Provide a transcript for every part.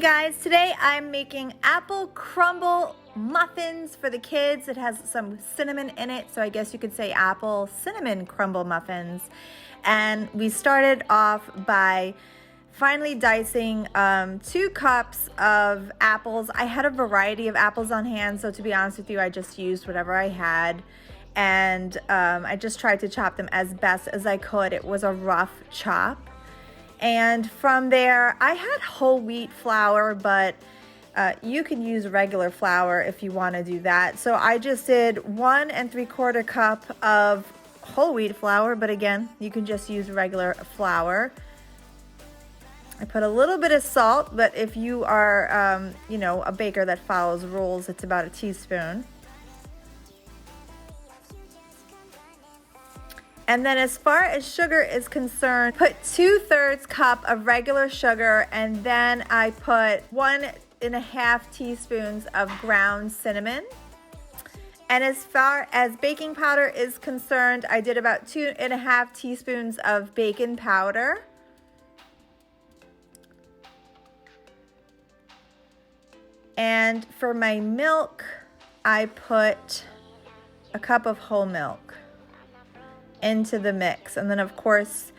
Guys, today I'm making apple crumble muffins for the kids. It has some cinnamon in it, so I guess you could say apple cinnamon crumble muffins. And we started off by finally dicing 2 cups of apples. I had a variety of apples on hand, so to be honest with you, I just used whatever I had. And I just tried to chop them as best as I could. It was a rough chop. And from there, I had whole wheat flour, but you can use regular flour if you want to do that. So I just did 1 3/4 cup of whole wheat flour, but again, you can just use regular flour. I put a little bit of salt, but if you are, a baker that follows rules, it's about a teaspoon. And then as far as sugar is concerned, put 2/3 cup of regular sugar, and then I put 1.5 teaspoons of ground cinnamon. And as far as baking powder is concerned, I did about 2.5 teaspoons of baking powder. And for my milk, I put a cup of whole milk into the mix. And then of course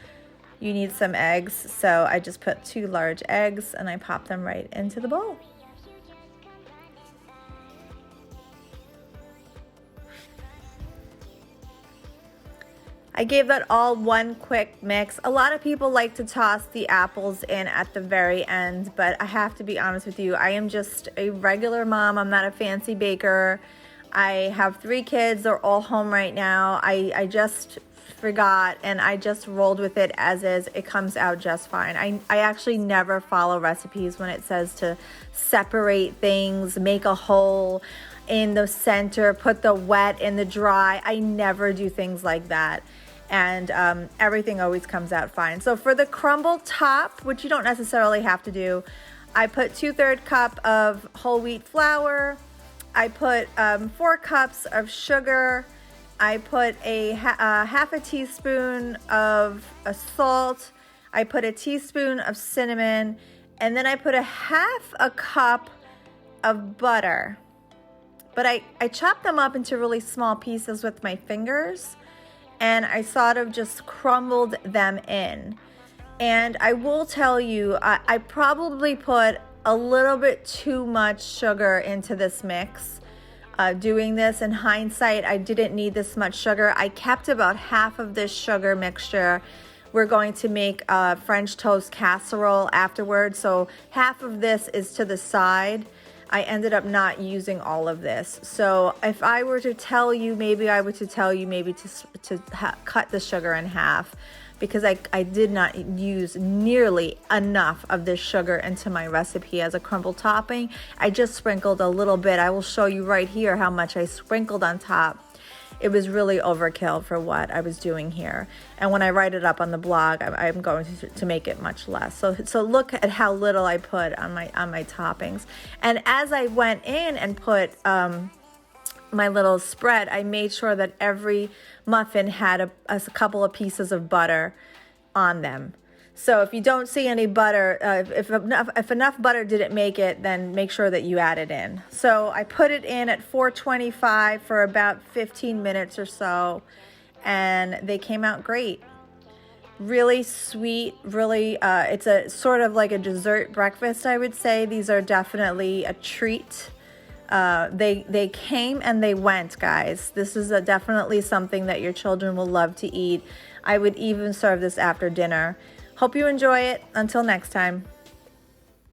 you need some eggs, so I just put 2 large eggs and I pop them right into the bowl. I gave that all one quick mix. A lot of people like to toss the apples in at the very end, but I have to be honest with you, I am just a regular mom. I'm not a fancy baker. I have 3 kids, they're all home right now. I just forgot and I just rolled with it as is. It comes out just fine. I actually never follow recipes when it says to separate things, make a hole in the center, put the wet in the dry. I never do things like that. And everything always comes out fine. So for the crumble top, which you don't necessarily have to do, I put 2/3 cup of whole wheat flour. I put 4 cups of sugar. I put a half a teaspoon of salt. I put a teaspoon of cinnamon, and then I put a half a cup of butter. But I chopped them up into really small pieces with my fingers, and I sort of just crumbled them in. And I will tell you, I probably put a little bit too much sugar into this mix. Doing this in hindsight, I didn't need this much sugar. I kept about half of this sugar mixture. We're going to make a French toast casserole afterwards, so half of this is to the side. I ended up not using all of this. So if I were to tell you, maybe I would tell you to cut the sugar in half, because I did not use nearly enough of this sugar into my recipe as a crumble topping. I just sprinkled a little bit. I will show you right here how much I sprinkled on top. It was really overkill for what I was doing here. And when I write it up on the blog, I'm going to make it much less. So look at how little I put on my toppings. And as I went in and put my little spread, I made sure that every muffin had a couple of pieces of butter on them. So if you don't see any butter, if enough butter didn't make it, then make sure that you add it in. So I put it in at 425 for about 15 minutes or so, and they came out great. Really sweet, really, it's a sort of like a dessert breakfast, I would say. These are definitely a treat. They came and they went, guys. This is definitely something that your children will love to eat. I would even serve this after dinner. Hope you enjoy it. Until next time.